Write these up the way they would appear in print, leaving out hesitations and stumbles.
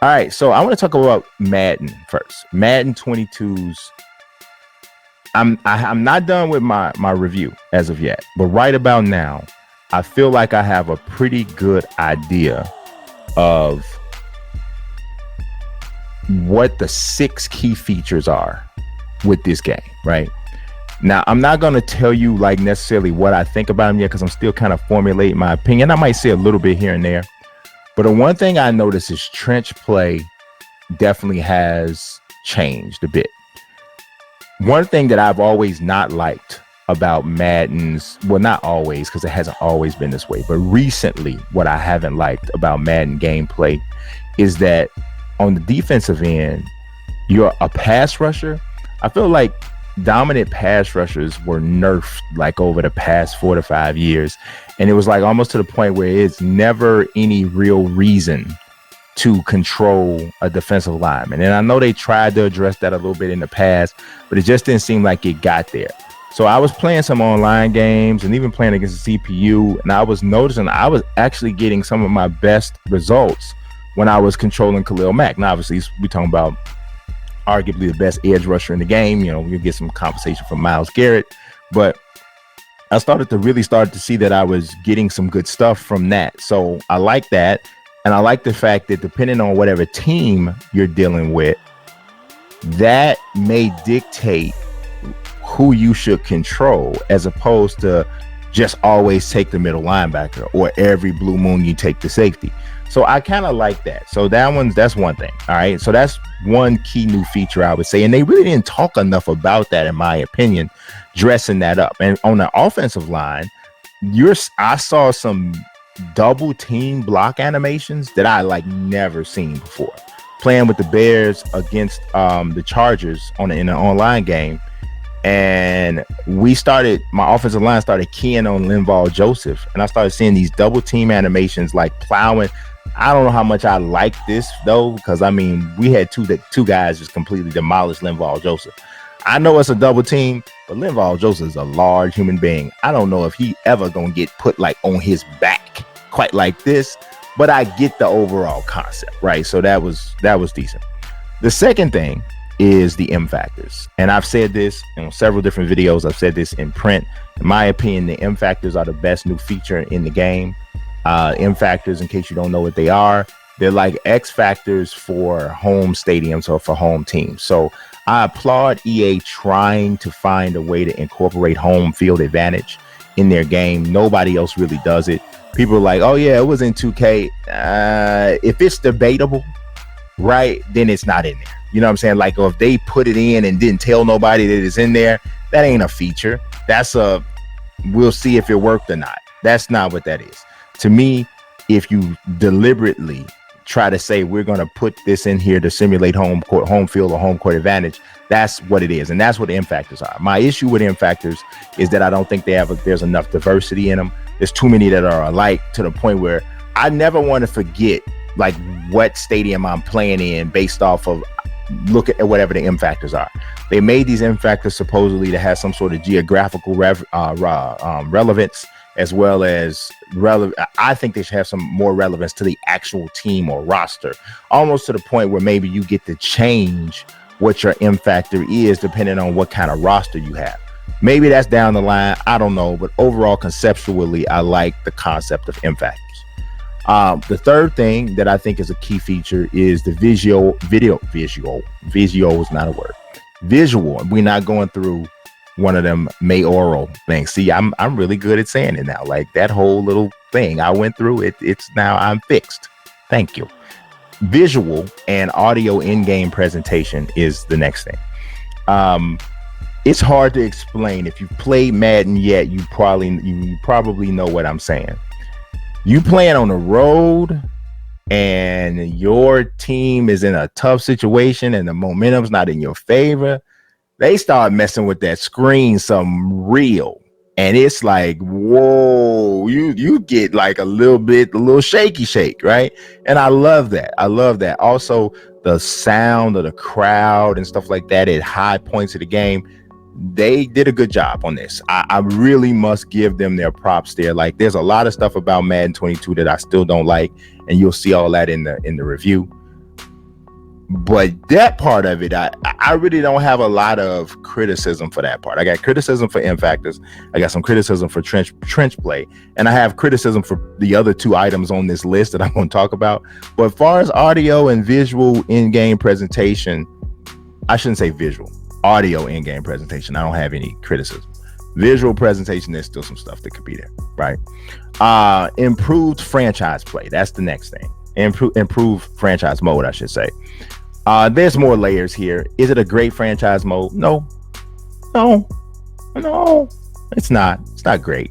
All right, so I want to talk about Madden first. Madden 22's. I'm not done with my review as of yet, but right about now, I feel like I have a pretty good idea of what the 6 key features are with this game, right? Now, I'm not going to tell you like necessarily what I think about them yet because I'm still kind of formulating my opinion. I might say a little bit here and there, but the one thing I notice is trench play definitely has changed a bit. One thing that I've always not liked about Madden's, well, not always, because it hasn't always been this way, but recently what I haven't liked about Madden gameplay is that on the defensive end, you're a pass rusher. I feel like dominant pass rushers were nerfed like over the past 4 to 5 years. And it was like almost to the point where it's never any real reason to control a defensive lineman. And I know they tried to address that a little bit in the past, but it just didn't seem like it got there. So I was playing some online games and even playing against the CPU, and I was noticing I was actually getting some of my best results when I was controlling Khalil Mack. Now, obviously, we're talking about arguably the best edge rusher in the game. You know, you get some compensation from Myles Garrett, but I started to see that I was getting some good stuff from that. So I like that. And I like the fact that depending on whatever team you're dealing with, that may dictate who you should control, as opposed to just always take the middle linebacker or every blue moon you take the safety. So I kind of like that. So that's one thing. All right. So that's one key new feature I would say. And they really didn't talk enough about that, in my opinion, dressing that up. And on the offensive line, I saw some double team block animations that I like never seen before. Playing with the Bears against the Chargers in an online game, and my offensive line started keying on Linval Joseph, and I started seeing these double team animations like plowing. I don't know how much I like this though, because I mean we had two guys just completely demolish Linval Joseph. I know it's a double team, but Linval Joseph is a large human being. I don't know if he ever gonna get put like on his back quite like this, but I get the overall concept, right? So that was decent. The second thing is the M factors, and I've said this in several different videos. I've said this in print. In my opinion, the M factors are the best new feature in the game. M factors, in case you don't know what they are, they're like X factors for home stadiums or for home teams. So I applaud EA trying to find a way to incorporate home field advantage in their game. Nobody else really does it. People are like, oh yeah, it was in 2K. If it's debatable, right, then it's not in there. You know what I'm saying? Like, if they put it in and didn't tell nobody that it's in there, that ain't a feature. We'll see if it worked or not. That's not what that is. To me, if you deliberately try to say we're going to put this in here to simulate home field or home court advantage, that's what it is. And that's what the M factors are. My issue with M factors is that I don't think there's enough diversity in them. There's too many that are alike, to the point where I never want to forget like what stadium I'm playing in based off of look at whatever the M factors are. They made these M factors supposedly to have some sort of geographical relevance, as well as I think they should have some more relevance to the actual team or roster, almost to the point where maybe you get to change what your M factor is depending on what kind of roster you have. Maybe that's down the line, I don't know, but overall conceptually I like the concept of M factors. The third thing that I think is a key feature is the visual is not a word. Visual. We're not going through one of them mayoral things. See, I'm really good at saying it now. Like that whole little thing I went through, it's now I'm fixed. Thank you. Visual and audio in-game presentation is the next thing. It's hard to explain. If you've played Madden yet, you probably know what I'm saying. You playing on the road and your team is in a tough situation and the momentum's not in your favor, they start messing with that screen some real. And it's like, whoa, you get like a little shaky shake, right? And I love that. Also, the sound of the crowd and stuff like that at high points of the game, they did a good job on this. I really must give them their props there. Like, there's a lot of stuff about Madden 22 that I still don't like, and you'll see all that in the review. But that part of it, I really don't have a lot of criticism for that part. I got criticism for M factors. I got some criticism for trench play, and I have criticism for the other two items on this list that I'm going to talk about. But as far as audio and visual in-game presentation, I shouldn't say visual, audio in-game presentation, I don't have any criticism. Visual presentation, there's still some stuff that could be there, right? Improved franchise play, that's the next thing. Improve franchise mode, I should say. There's more layers here. Is it a great franchise mode? No, it's not. It's not great.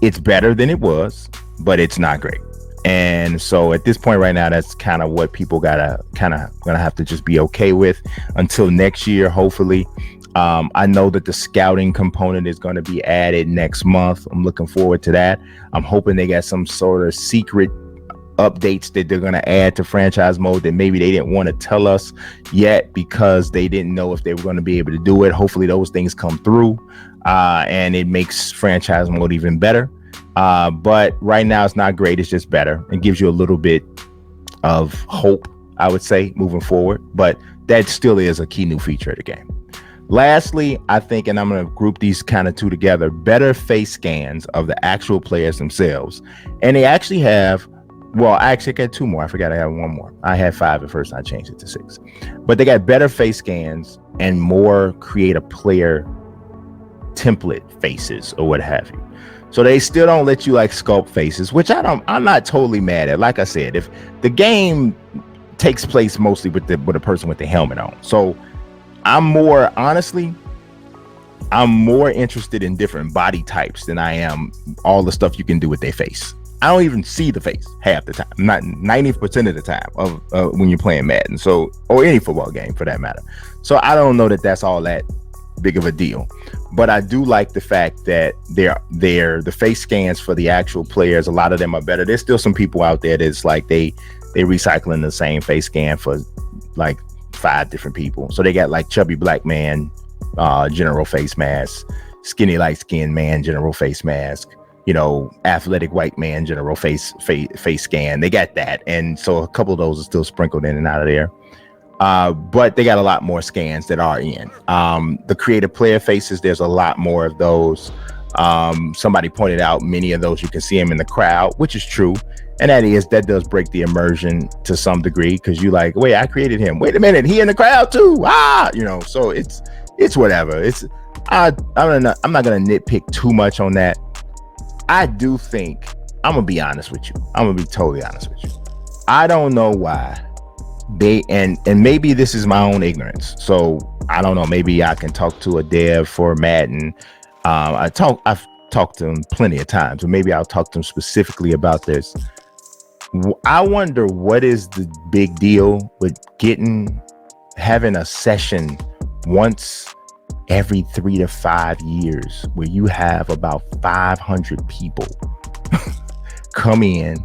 It's better than it was, but it's not great. And so at this point right now, that's kind of what people gonna have to just be okay with until next year, hopefully. I know that the scouting component is going to be added next month. I'm looking forward to that. I'm hoping they got some sort of secret updates that they're going to add to franchise mode that maybe they didn't want to tell us yet because they didn't know if they were going to be able to do it. Hopefully those things come through and it makes franchise mode even better. But right now it's not great. It's just better. It gives you a little bit of hope, I would say, moving forward. But that still is a key new feature of the game. Lastly, I think, and I'm going to group these kind of two together, better face scans of the actual players themselves. And they actually have, well, I actually got two more. I forgot I had one more. I had 5 at first. I changed it to 6. But they got better face scans and more create a player template faces or what have you. So they still don't let you like sculpt faces, which I'm not totally mad at. Like I said, if the game takes place mostly with a person with the helmet on. So I'm more interested in different body types than I am all the stuff you can do with their face. I don't even see the face half the time, not 90% of the time of when you're playing Madden, so, or any football game for that matter. So I don't know that that's all that big of a deal, but I do like the fact that the face scans for the actual players, a lot of them are better. There's still some people out there that's like they recycling the same face scan for like 5 different people. So they got like chubby black man general face mask, skinny light skinned man general face mask, you know, athletic white man general face scan. They got that, and so a couple of those are still sprinkled in and out of there. But they got a lot more scans that are in the creative player faces. There's a lot more of those. Somebody pointed out many of those you can see them in the crowd, which is true, and that does break the immersion to some degree, because you like, wait, I created him, wait a minute, he in the crowd too, you know. So it's whatever. I'm not gonna nitpick too much on that. I do think, I'm gonna be honest with you, I'm gonna be totally honest with you, I don't know why they, and maybe this is my own ignorance, so I don't know, maybe I can talk to a dev for Madden. I've talked to him plenty of times, but maybe I'll talk to him specifically about this. I wonder what is the big deal with having a session once every 3 to 5 years where you have about 500 people come in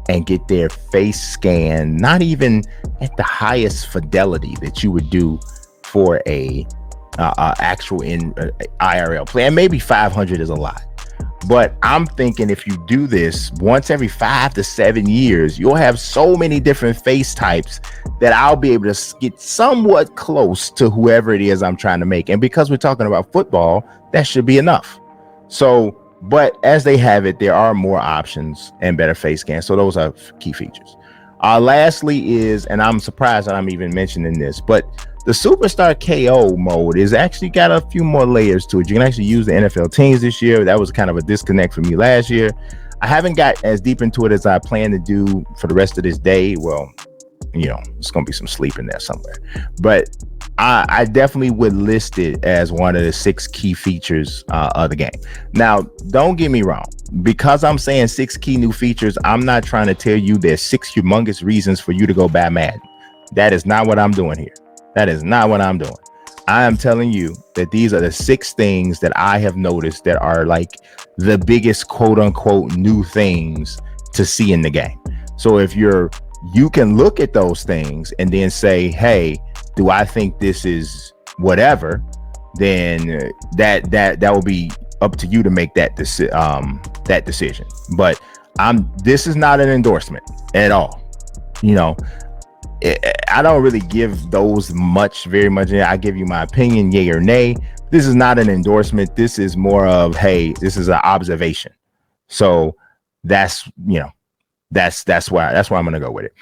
and get their face scanned, not even at the highest fidelity that you would do for a actual IRL play. And maybe 500 is a lot, but I'm thinking if you do this once every 5 to 7 years, you'll have so many different face types that I'll be able to get somewhat close to whoever it is I'm trying to make. And because we're talking about football, that should be enough. So, but as they have it, there are more options and better face scans. So those are key features. Lastly is, and I'm surprised that I'm even mentioning this, but the Superstar KO mode is actually got a few more layers to it. You can actually use the NFL teams this year. That was kind of a disconnect for me last year. I haven't got as deep into it as I plan to do for the rest of this day. Well, you know, it's going to be some sleep in there somewhere, but I definitely would list it as one of the 6 key features of the game. Now, don't get me wrong, because I'm saying 6 key new features, I'm not trying to tell you there's 6 humongous reasons for you to go buy Madden. That is not what I'm doing here. That is not what I'm doing. I am telling you that these are the 6 things that I have noticed that are like the biggest quote unquote new things to see in the game. So if you can look at those things and then say, hey, do I think this is whatever? Then that will be up to you to make that decision. But this is not an endorsement at all. You know, I don't really give those very much. I give you my opinion, yay or nay. This is not an endorsement. This is more of, hey, this is an observation. So that's why I'm gonna go with it.